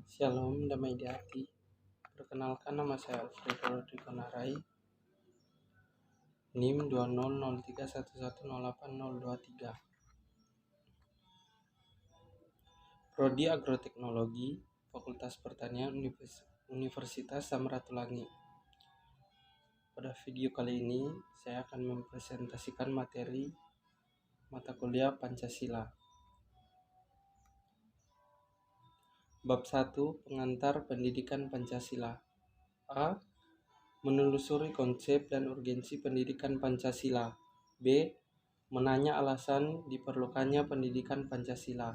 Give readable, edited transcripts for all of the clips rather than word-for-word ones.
Shalom, damai di hati. Perkenalkan, nama saya Alfredo Rodrigo Narai, NIM 200311080023. Prodi Agroteknologi, Fakultas Pertanian Universitas Samratulangi. Pada video kali ini, saya akan mempresentasikan materi mata kuliah Pancasila. Bab 1, Pengantar Pendidikan Pancasila. A. Menelusuri konsep dan urgensi pendidikan Pancasila. B. Menanya alasan diperlukannya pendidikan Pancasila.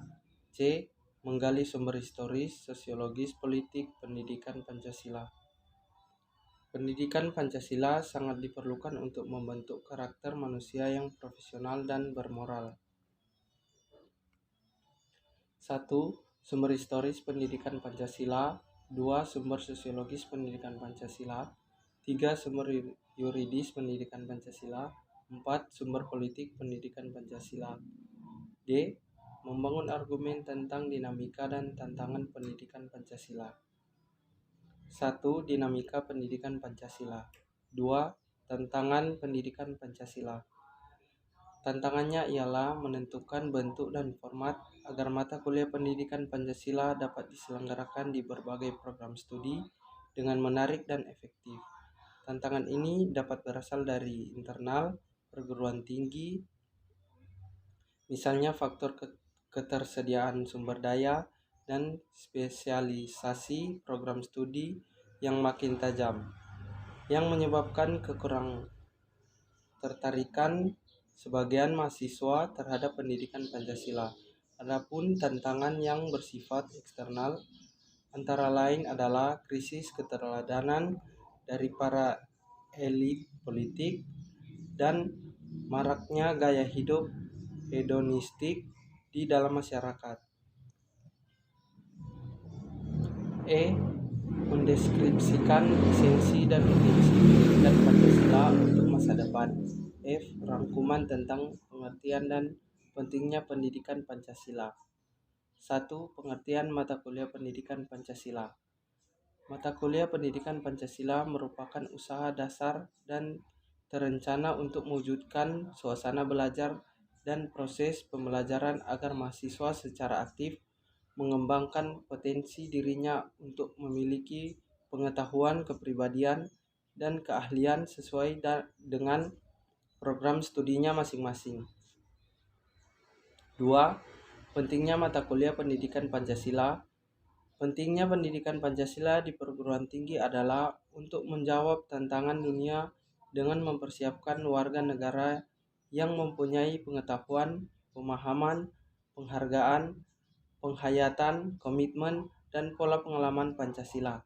C. Menggali sumber historis, sosiologis, politik pendidikan Pancasila. Pendidikan Pancasila sangat diperlukan untuk membentuk karakter manusia yang profesional dan bermoral. 1. Sumber historis pendidikan Pancasila. 2. Sumber sosiologis pendidikan Pancasila. 3. Sumber yuridis pendidikan Pancasila. 4. Sumber politik pendidikan Pancasila. D. Membangun argumen tentang dinamika dan tantangan pendidikan Pancasila. 1. Dinamika pendidikan Pancasila. 2. Tantangan pendidikan Pancasila. Tantangannya ialah menentukan bentuk dan format agar mata kuliah pendidikan Pancasila dapat diselenggarakan di berbagai program studi dengan menarik dan efektif. Tantangan ini dapat berasal dari internal perguruan tinggi, misalnya faktor ketersediaan sumber daya dan spesialisasi program studi yang makin tajam, yang menyebabkan kekurang tertarikan sebagian mahasiswa terhadap pendidikan Pancasila. Adapun tantangan yang bersifat eksternal antara lain adalah krisis keteladanan dari para elit politik dan maraknya gaya hidup hedonistik di dalam masyarakat. E. Mendeskripsikan esensi dan urgensi pendidikan Pancasila untuk masa depan. F. Rangkuman tentang pengertian dan pentingnya pendidikan Pancasila. 1. Pengertian mata kuliah pendidikan Pancasila. Mata kuliah pendidikan Pancasila merupakan usaha dasar dan terencana untuk mewujudkan suasana belajar dan proses pembelajaran agar mahasiswa secara aktif mengembangkan potensi dirinya untuk memiliki pengetahuan, kepribadian, dan keahlian sesuai dengan program studinya masing-masing. 2. Pentingnya mata kuliah pendidikan Pancasila. Pentingnya pendidikan Pancasila di perguruan tinggi adalah untuk menjawab tantangan dunia dengan mempersiapkan warga negara yang mempunyai pengetahuan, pemahaman, penghargaan, penghayatan, komitmen, dan pola pengalaman Pancasila.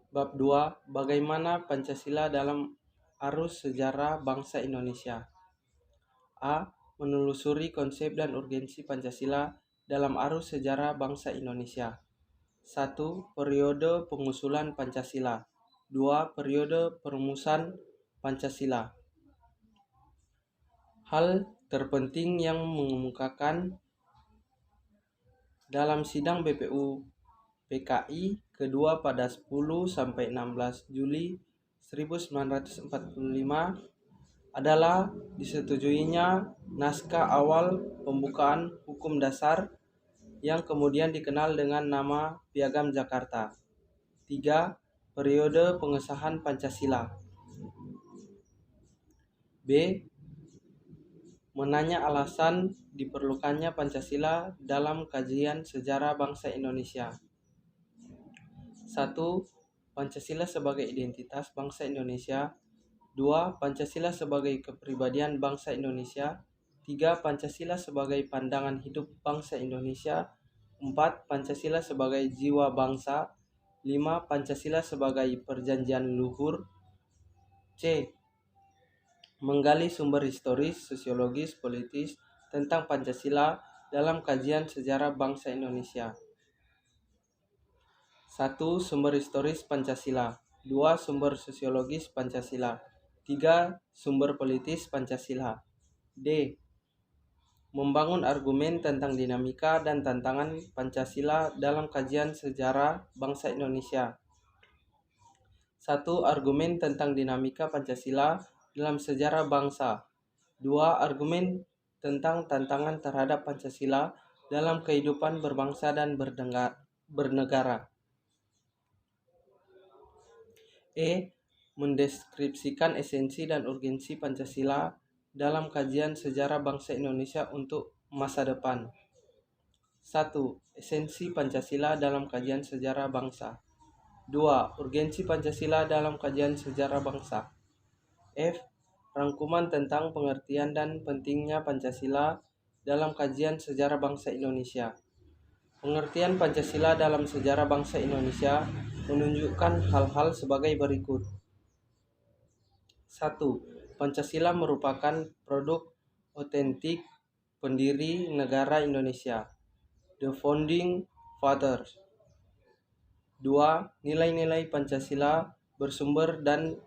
Bab 2. Bagaimana Pancasila dalam arus sejarah bangsa Indonesia. A. Menelusuri konsep dan urgensi Pancasila dalam arus sejarah bangsa Indonesia. 1. Periode pengusulan Pancasila. 2. Periode perumusan Pancasila. Hal terpenting yang mengemukakan dalam sidang BPU PKI kedua pada 10-16 Juli 1945 adalah disetujuinya naskah awal pembukaan hukum dasar yang kemudian dikenal dengan nama Piagam Jakarta. 3. Periode pengesahan Pancasila. B. Menanya alasan diperlukannya Pancasila dalam kajian sejarah bangsa Indonesia. 1. Pancasila sebagai identitas bangsa Indonesia. 2. Pancasila sebagai kepribadian bangsa Indonesia. 3. Pancasila sebagai pandangan hidup bangsa Indonesia. 4. Pancasila sebagai jiwa bangsa. 5. Pancasila sebagai perjanjian luhur. C. Menggali sumber historis, sosiologis, politis tentang Pancasila dalam kajian sejarah bangsa Indonesia. 1. Sumber historis Pancasila. 2. Sumber sosiologis Pancasila. 3. Sumber politis Pancasila. D. Membangun argumen tentang dinamika dan tantangan Pancasila dalam kajian sejarah bangsa Indonesia. 1. Argumen tentang dinamika Pancasila dalam sejarah bangsa. 2. Argumen tentang tantangan terhadap Pancasila dalam kehidupan berbangsa dan bernegara. Mendeskripsikan esensi dan urgensi Pancasila dalam kajian sejarah bangsa Indonesia untuk masa depan. 1. Esensi Pancasila dalam kajian sejarah bangsa. 2. Urgensi Pancasila dalam kajian sejarah bangsa. Rangkuman tentang pengertian dan pentingnya Pancasila dalam kajian sejarah bangsa Indonesia. Pengertian Pancasila dalam sejarah bangsa Indonesia menunjukkan hal-hal sebagai berikut. 1. Pancasila merupakan produk otentik pendiri negara Indonesia, the founding fathers. 2. Nilai-nilai Pancasila bersumber dan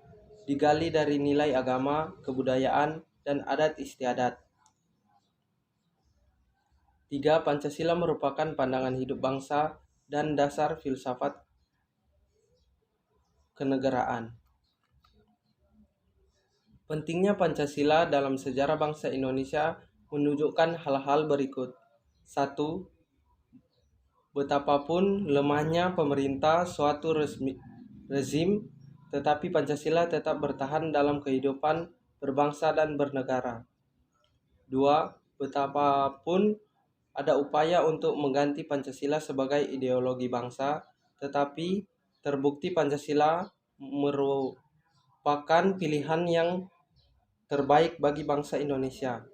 digali dari nilai agama, kebudayaan, dan adat istiadat. 3. Pancasila merupakan pandangan hidup bangsa dan dasar filsafat kenegaraan. Pentingnya Pancasila dalam sejarah bangsa Indonesia menunjukkan hal-hal berikut. 1. Betapapun lemahnya pemerintah suatu rezim, tetapi Pancasila tetap bertahan dalam kehidupan berbangsa dan bernegara. 2. Betapapun ada upaya untuk mengganti Pancasila sebagai ideologi bangsa, tetapi terbukti Pancasila merupakan pilihan yang terbaik bagi bangsa Indonesia.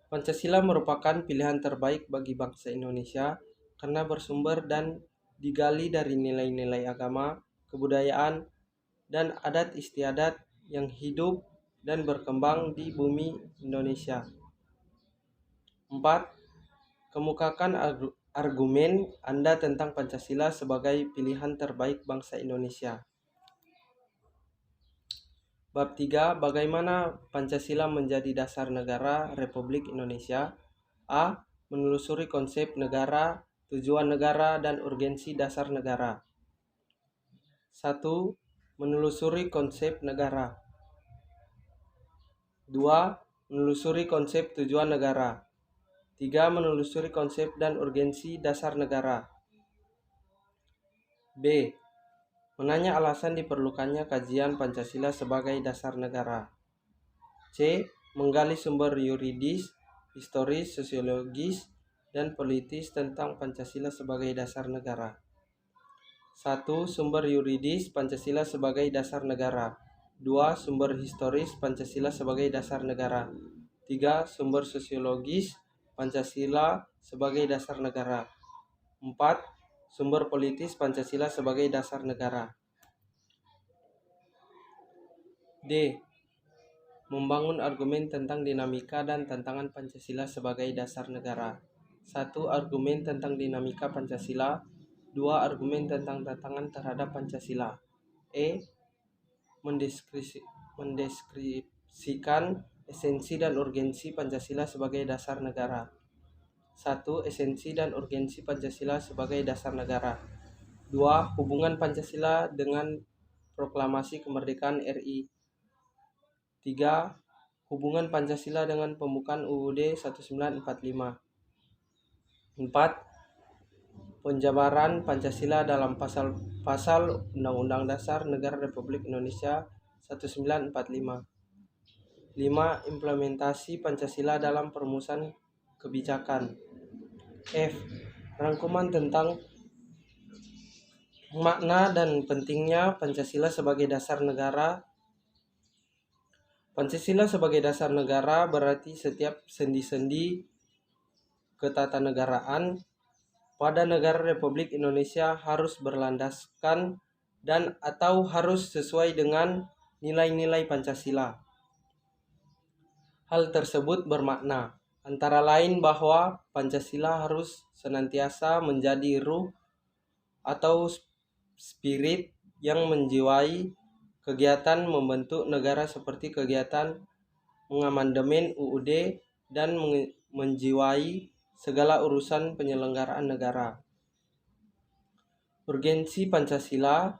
Pancasila merupakan pilihan terbaik bagi bangsa Indonesia karena bersumber dan digali dari nilai-nilai agama, kebudayaan, dan adat istiadat yang hidup dan berkembang di bumi Indonesia. 4. Kemukakan argumen Anda tentang Pancasila sebagai pilihan terbaik bangsa Indonesia. Bab 3. Bagaimana Pancasila menjadi dasar negara Republik Indonesia? A. Menelusuri konsep negara, tujuan negara, dan urgensi dasar negara. 1. Menelusuri konsep negara. 2. Menelusuri konsep tujuan negara. 3. Menelusuri konsep dan urgensi dasar negara. B. Menanya alasan diperlukannya kajian Pancasila sebagai dasar negara. C. Menggali sumber yuridis, historis, sosiologis, dan politis tentang Pancasila sebagai dasar negara. 1. Sumber yuridis Pancasila sebagai dasar negara. 2. Sumber historis Pancasila sebagai dasar negara. 3. Sumber sosiologis Pancasila sebagai dasar negara. 4. Sumber politis Pancasila sebagai dasar negara. D. Membangun argumen tentang dinamika dan tantangan Pancasila sebagai dasar negara. 1. Argumen tentang dinamika Pancasila. 2. Argumen tentang tantangan terhadap Pancasila. Mendeskripsikan esensi dan urgensi Pancasila sebagai dasar negara. 1. Esensi dan urgensi Pancasila sebagai dasar negara. 2. Hubungan Pancasila dengan proklamasi kemerdekaan RI. 3. Hubungan Pancasila dengan pembukaan UUD 1945. 4. Penjabaran Pancasila dalam pasal Undang-Undang Dasar Negara Republik Indonesia 1945. 5. Implementasi Pancasila dalam perumusan kebijakan. Rangkuman tentang makna dan pentingnya Pancasila sebagai dasar negara. Pancasila sebagai dasar negara berarti setiap sendi-sendi ketatanegaraan pada negara Republik Indonesia harus berlandaskan dan atau harus sesuai dengan nilai-nilai Pancasila. Hal tersebut bermakna antara lain bahwa Pancasila harus senantiasa menjadi ruh atau spirit yang menjiwai kegiatan membentuk negara seperti kegiatan mengamandemen UUD dan menjiwai segala urusan penyelenggaraan negara. Urgensi Pancasila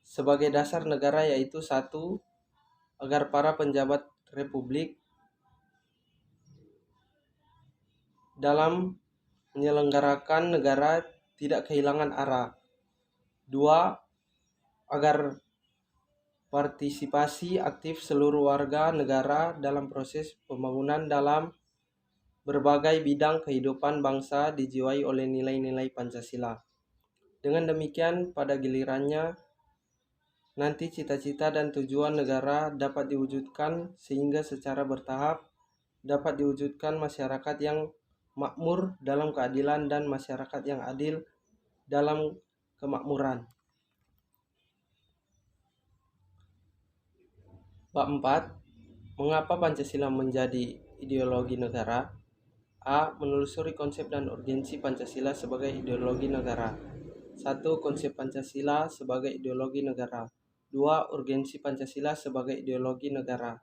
sebagai dasar negara yaitu 1. Agar para penjabat Republik dalam menyelenggarakan negara tidak kehilangan arah. 2. Agar partisipasi aktif seluruh warga negara dalam proses pembangunan dalam berbagai bidang kehidupan bangsa dijiwai oleh nilai-nilai Pancasila. Dengan demikian, pada gilirannya, nanti cita-cita dan tujuan negara dapat diwujudkan sehingga secara bertahap dapat diwujudkan masyarakat yang makmur dalam keadilan dan masyarakat yang adil dalam kemakmuran. Bab 4. Mengapa Pancasila menjadi ideologi negara? A. Menelusuri konsep dan urgensi Pancasila sebagai ideologi negara. 1. Konsep Pancasila sebagai ideologi negara. 2. Urgensi Pancasila sebagai ideologi negara.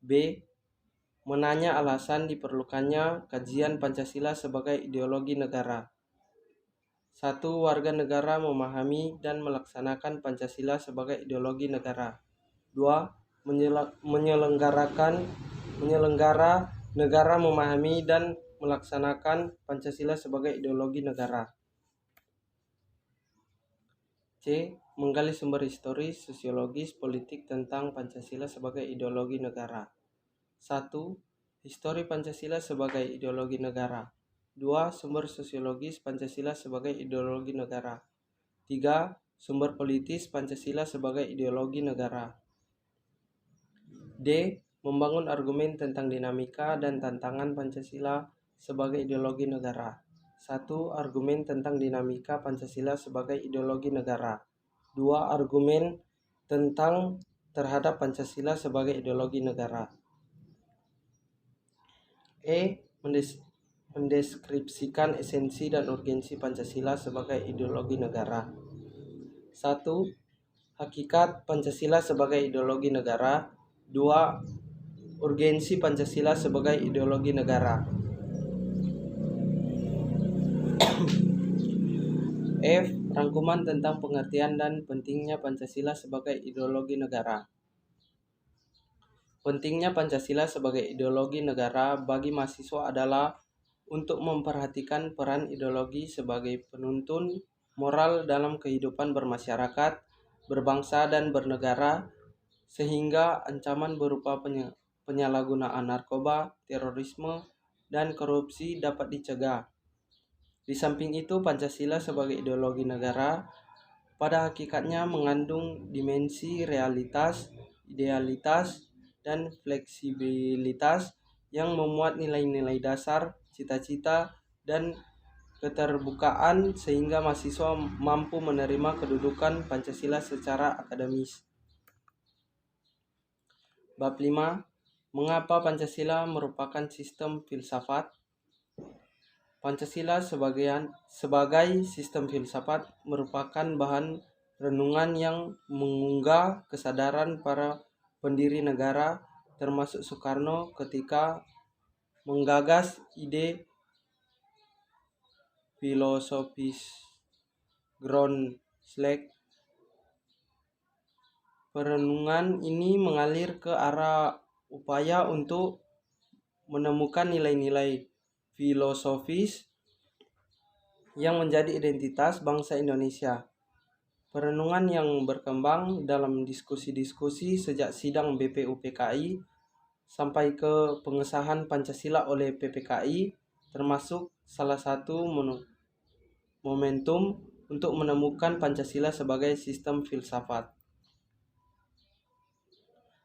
B. Menanya alasan diperlukannya kajian Pancasila sebagai ideologi negara. 1. Warga negara memahami dan melaksanakan Pancasila sebagai ideologi negara. 2. Menyelenggara negara memahami dan melaksanakan Pancasila sebagai ideologi negara. C. Menggali sumber historis, sosiologis, politik tentang Pancasila sebagai ideologi negara. 1. Histori Pancasila sebagai ideologi negara. 2. Sumber sosiologis Pancasila sebagai ideologi negara. 3. Sumber politis Pancasila sebagai ideologi negara. D. Membangun argumen tentang dinamika dan tantangan Pancasila sebagai ideologi negara. 1. Argumen tentang dinamika Pancasila sebagai ideologi negara. 2. Argumen tentang terhadap Pancasila sebagai ideologi negara. E. Mendeskripsikan esensi dan urgensi Pancasila sebagai ideologi negara. 1. Hakikat Pancasila sebagai ideologi negara. 2. Urgensi Pancasila sebagai ideologi negara. F. Rangkuman tentang pengertian dan pentingnya Pancasila sebagai ideologi negara. Pentingnya Pancasila sebagai ideologi negara bagi mahasiswa adalah untuk memperhatikan peran ideologi sebagai penuntun moral dalam kehidupan bermasyarakat, berbangsa, dan bernegara, sehingga ancaman berupa penyalahgunaan narkoba, terorisme, dan korupsi dapat dicegah. Di samping itu, Pancasila sebagai ideologi negara pada hakikatnya mengandung dimensi realitas, idealitas, dan fleksibilitas yang memuat nilai-nilai dasar, cita-cita, dan keterbukaan sehingga mahasiswa mampu menerima kedudukan Pancasila secara akademis. Bab 5. Mengapa Pancasila merupakan sistem filsafat? Pancasila sebagai sistem filsafat merupakan bahan renungan yang mengunggah kesadaran para pendiri negara termasuk Soekarno ketika menggagas ide filosofis ground slack. Perenungan ini mengalir ke arah upaya untuk menemukan nilai-nilai filosofis yang menjadi identitas bangsa Indonesia. Perenungan yang berkembang dalam diskusi-diskusi sejak sidang BPUPKI sampai ke pengesahan Pancasila oleh PPKI termasuk salah satu momentum untuk menemukan Pancasila sebagai sistem filsafat.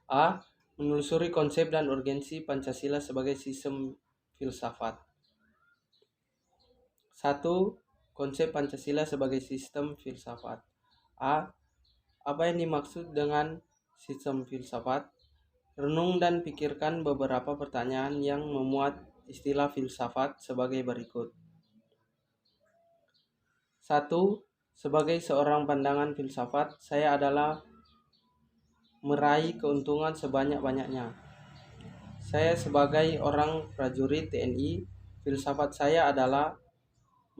A. Menelusuri konsep dan urgensi Pancasila sebagai sistem filsafat. 1. Konsep Pancasila sebagai sistem filsafat. A. Apa yang dimaksud dengan sistem filsafat? Renung dan pikirkan beberapa pertanyaan yang memuat istilah filsafat sebagai berikut. 1. Sebagai seorang pandangan filsafat, saya adalah meraih keuntungan sebanyak-banyaknya. Saya sebagai orang prajurit TNI, filsafat saya adalah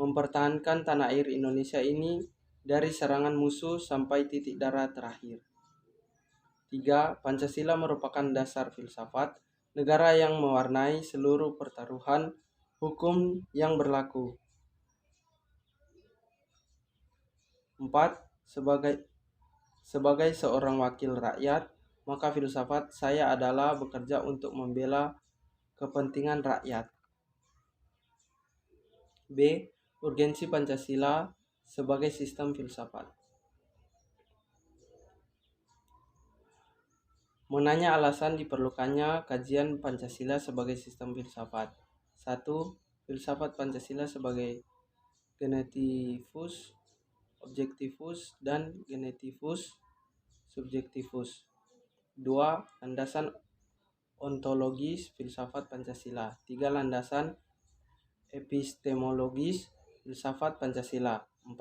mempertahankan tanah air Indonesia ini dari serangan musuh sampai titik darah terakhir. 3. Pancasila merupakan dasar filsafat negara yang mewarnai seluruh pertaruhan hukum yang berlaku. 4. Sebagai seorang wakil rakyat, maka filsafat saya adalah bekerja untuk membela kepentingan rakyat. B. Urgensi Pancasila sebagai sistem filsafat. Menanya alasan diperlukannya kajian Pancasila sebagai sistem filsafat. 1. Filsafat Pancasila sebagai genetivus objektivus dan genetivus subjektivus. 2. Landasan ontologis filsafat Pancasila. 3. Landasan epistemologis filsafat Pancasila. 4.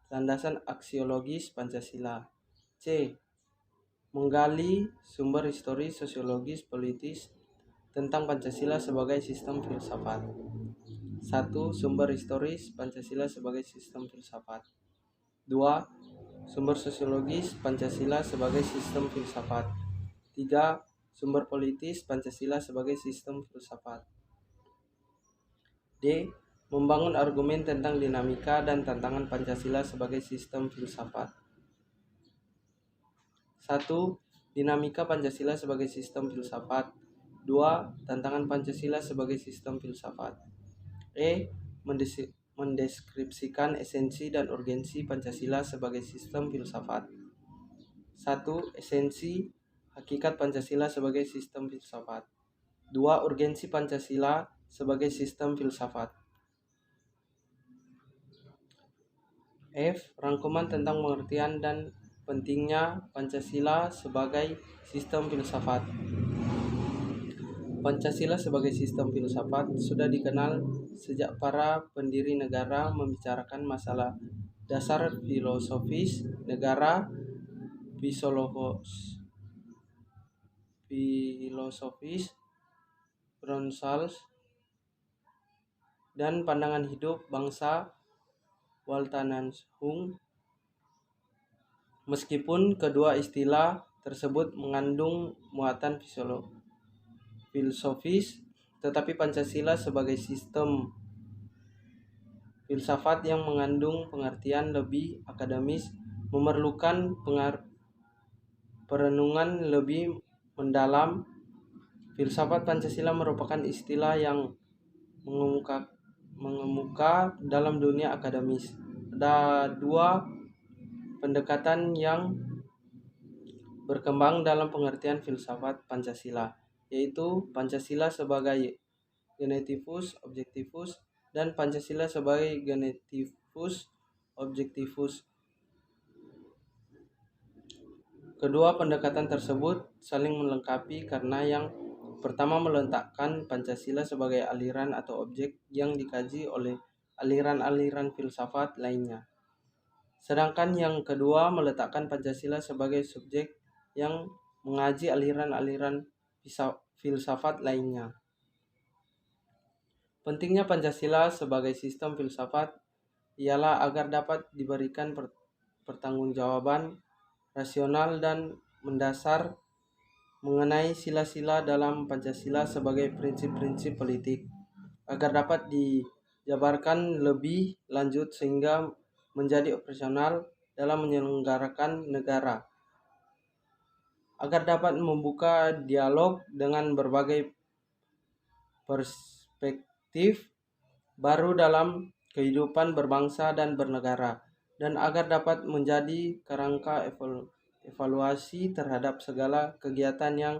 Landasan aksiologis Pancasila. C. Menggali sumber historis, sosiologis, politis tentang Pancasila sebagai sistem filsafat. 1. Sumber historis Pancasila sebagai sistem filsafat. 2. Sumber sosiologis Pancasila sebagai sistem filsafat. 3. Sumber politis Pancasila sebagai sistem filsafat. D. Membangun argumen tentang dinamika dan tantangan Pancasila sebagai sistem filsafat. 1. Dinamika Pancasila sebagai sistem filsafat. 2. Tantangan Pancasila sebagai sistem filsafat. E. Mendeskripsikan esensi dan urgensi Pancasila sebagai sistem filsafat. 1. Esensi hakikat Pancasila sebagai sistem filsafat. 2. Urgensi Pancasila sebagai sistem filsafat. F. Rangkuman tentang pengertian dan pentingnya Pancasila sebagai sistem filsafat. Pancasila sebagai sistem filsafat sudah dikenal sejak para pendiri negara membicarakan masalah dasar filosofis negara, filosofis Bronsals, dan pandangan hidup bangsa Weltanschauung. Meskipun kedua istilah tersebut mengandung muatan filosofis, tetapi Pancasila sebagai sistem filsafat yang mengandung pengertian lebih akademis memerlukan perenungan lebih mendalam. Filsafat Pancasila merupakan istilah yang mengemuka dalam dunia akademis. Ada dua pendekatan yang berkembang dalam pengertian filsafat Pancasila, yaitu Pancasila sebagai genetivus objektivus dan Pancasila sebagai genetivus objektivus. Kedua pendekatan tersebut saling melengkapi karena yang pertama meletakkan Pancasila sebagai aliran atau objek yang dikaji oleh aliran-aliran filsafat lainnya. Sedangkan yang kedua meletakkan Pancasila sebagai subjek yang mengaji aliran-aliran filsafat lainnya. Pentingnya Pancasila sebagai sistem filsafat ialah agar dapat diberikan pertanggungjawaban rasional dan mendasar mengenai sila-sila dalam Pancasila sebagai prinsip-prinsip politik, agar dapat dijabarkan lebih lanjut sehingga menjadi operasional dalam menyelenggarakan negara, agar dapat membuka dialog dengan berbagai perspektif baru dalam kehidupan berbangsa dan bernegara, dan agar dapat menjadi kerangka evaluasi terhadap segala kegiatan yang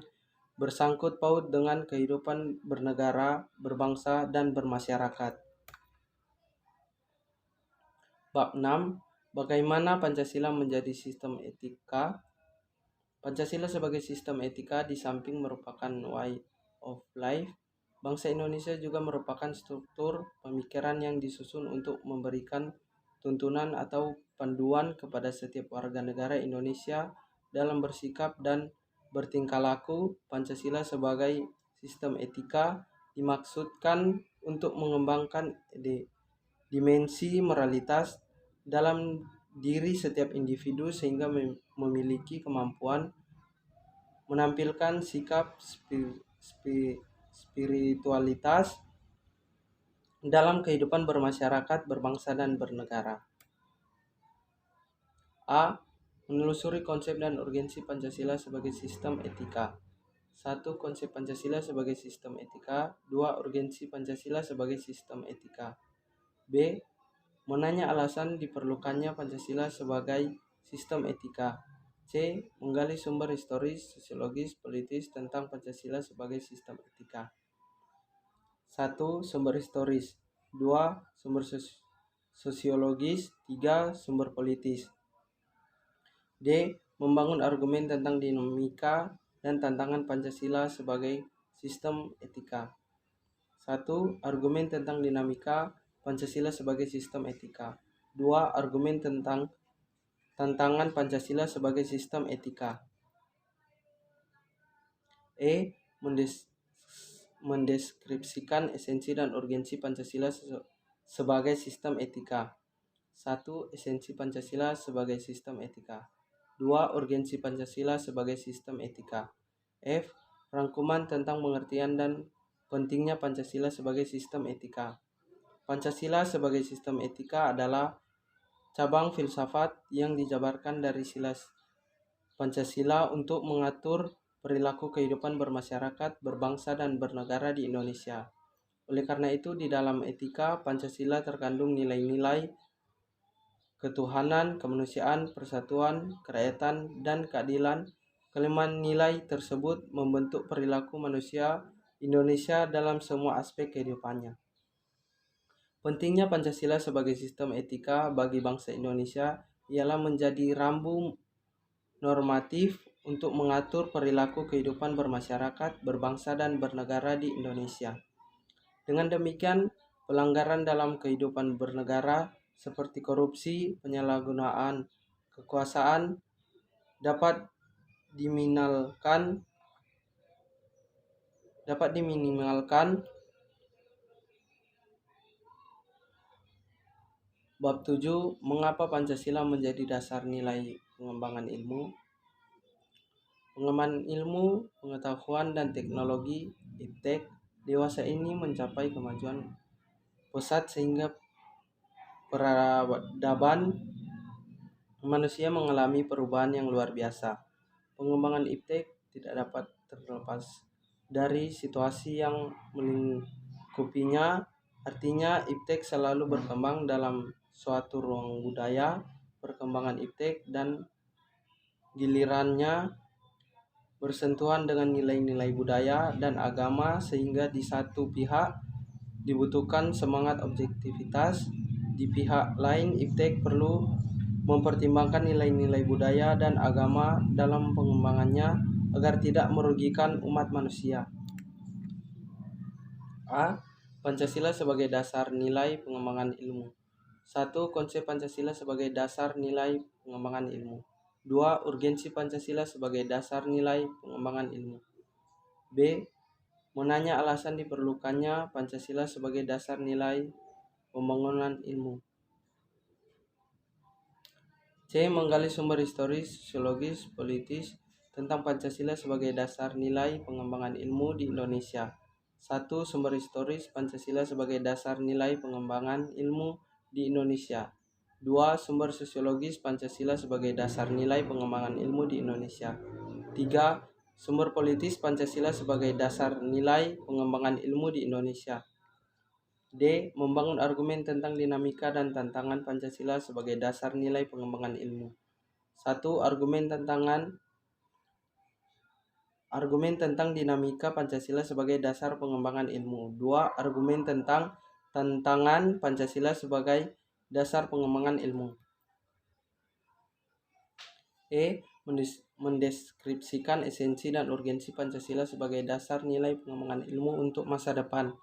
bersangkut paut dengan kehidupan bernegara, berbangsa, dan bermasyarakat. Bab 6. Bagaimana Pancasila menjadi sistem etika? Pancasila sebagai sistem etika di samping merupakan way of life, bangsa Indonesia juga merupakan struktur pemikiran yang disusun untuk memberikan tuntunan atau panduan kepada setiap warga negara Indonesia dalam bersikap dan bertingkah laku. Pancasila sebagai sistem etika dimaksudkan untuk mengembangkan dimensi moralitas dalam diri setiap individu sehingga memiliki kemampuan menampilkan sikap spiritualitas dalam kehidupan bermasyarakat, berbangsa, dan bernegara. A. Menelusuri konsep dan urgensi Pancasila sebagai sistem etika. 1. Konsep Pancasila sebagai sistem etika. 2. Urgensi Pancasila sebagai sistem etika. B. Menanya alasan diperlukannya Pancasila sebagai sistem etika. C. Menggali sumber historis, sosiologis, politis tentang Pancasila sebagai sistem etika. 1. Sumber historis. 2. Sumber sosiologis. 3. Sumber politis. D. Membangun argumen tentang dinamika dan tantangan Pancasila sebagai sistem etika. 1. Argumen tentang dinamika Pancasila sebagai sistem etika. 2. Argumen tentang tantangan Pancasila sebagai sistem etika. E. Mendeskripsikan esensi dan urgensi Pancasila sebagai sistem etika. 1. Esensi Pancasila sebagai sistem etika. 2. Urgensi Pancasila sebagai sistem etika. F. Rangkuman tentang pengertian dan pentingnya Pancasila sebagai sistem etika. Pancasila sebagai sistem etika adalah cabang filsafat yang dijabarkan dari sila Pancasila untuk mengatur perilaku kehidupan bermasyarakat, berbangsa, dan bernegara di Indonesia. Oleh karena itu, di dalam etika Pancasila terkandung nilai-nilai ketuhanan, kemanusiaan, persatuan, kerakyatan, dan keadilan. Kelima nilai tersebut membentuk perilaku manusia Indonesia dalam semua aspek kehidupannya. Pentingnya Pancasila sebagai sistem etika bagi bangsa Indonesia ialah menjadi rambu normatif untuk mengatur perilaku kehidupan bermasyarakat, berbangsa, dan bernegara di Indonesia. Dengan demikian, pelanggaran dalam kehidupan bernegara seperti korupsi, penyalahgunaan kekuasaan dapat diminimalkan. Bab 7. Mengapa Pancasila menjadi dasar nilai pengembangan ilmu? Pengembangan ilmu, pengetahuan, dan teknologi (IPTEK) dewasa ini mencapai kemajuan pesat sehingga peradaban manusia mengalami perubahan yang luar biasa. Pengembangan IPTEK tidak dapat terlepas dari situasi yang melingkupinya. Artinya, IPTEK selalu berkembang dalam suatu ruang budaya. Perkembangan IPTEK dan gilirannya bersentuhan dengan nilai-nilai budaya dan agama, sehingga di satu pihak dibutuhkan semangat objektivitas, di pihak lain IPTEK perlu mempertimbangkan nilai-nilai budaya dan agama dalam pengembangannya agar tidak merugikan umat manusia. A. Pancasila sebagai dasar nilai pengembangan ilmu. 1. Konsep Pancasila sebagai dasar nilai pengembangan ilmu. 2. Urgensi Pancasila sebagai dasar nilai pengembangan ilmu. B. Menanya alasan diperlukannya Pancasila sebagai dasar nilai pembangunan ilmu. C. Menggali sumber historis, sosiologis, politis tentang Pancasila sebagai dasar nilai pengembangan ilmu di Indonesia. 1. Sumber historis Pancasila sebagai dasar nilai pengembangan ilmu di Indonesia. 2. Sumber sosiologis Pancasila sebagai dasar nilai pengembangan ilmu di Indonesia. 3. Sumber politis Pancasila sebagai dasar nilai pengembangan ilmu di Indonesia. D. Membangun argumen tentang dinamika dan tantangan Pancasila sebagai dasar nilai pengembangan ilmu. 1. Argumen tentang dinamika Pancasila sebagai dasar pengembangan ilmu. 2. Argumen tentang tantangan Pancasila sebagai dasar pengembangan ilmu. E. Mendeskripsikan esensi dan urgensi Pancasila sebagai dasar nilai pengembangan ilmu untuk masa depan.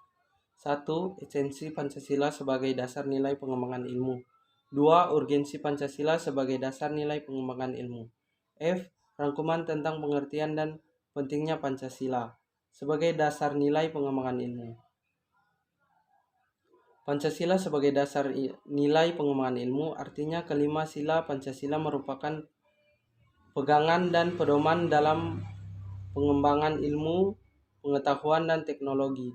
1. Esensi Pancasila sebagai dasar nilai pengembangan ilmu. 2. Urgensi Pancasila sebagai dasar nilai pengembangan ilmu. F. Rangkuman tentang pengertian dan pentingnya Pancasila. sebagai dasar nilai pengembangan ilmu. Pancasila sebagai dasar nilai pengembangan ilmu artinya kelima sila Pancasila merupakan pegangan dan pedoman dalam pengembangan ilmu, pengetahuan, dan teknologi.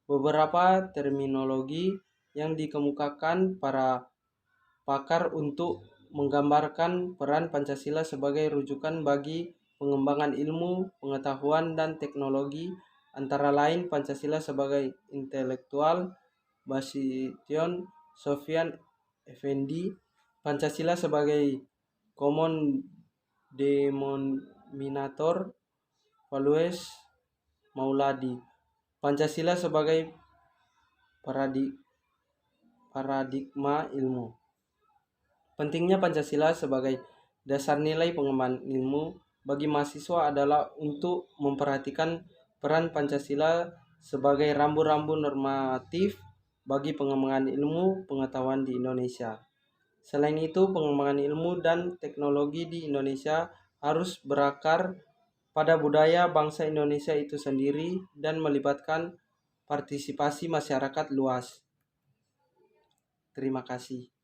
Beberapa terminologi yang dikemukakan para pakar untuk menggambarkan peran Pancasila sebagai rujukan bagi pengembangan ilmu, pengetahuan, dan teknologi antara lain Pancasila sebagai intelektual Bastion Sofyan Effendi, Pancasila sebagai common denominator Values Mauladi, Pancasila sebagai paradigma ilmu. Pentingnya Pancasila sebagai dasar nilai pengembangan ilmu bagi mahasiswa adalah untuk memperhatikan peran Pancasila sebagai rambu-rambu normatif bagi pengembangan ilmu pengetahuan di Indonesia. Selain itu, pengembangan ilmu dan teknologi di Indonesia harus berakar pada budaya bangsa Indonesia itu sendiri dan melibatkan partisipasi masyarakat luas. Terima kasih.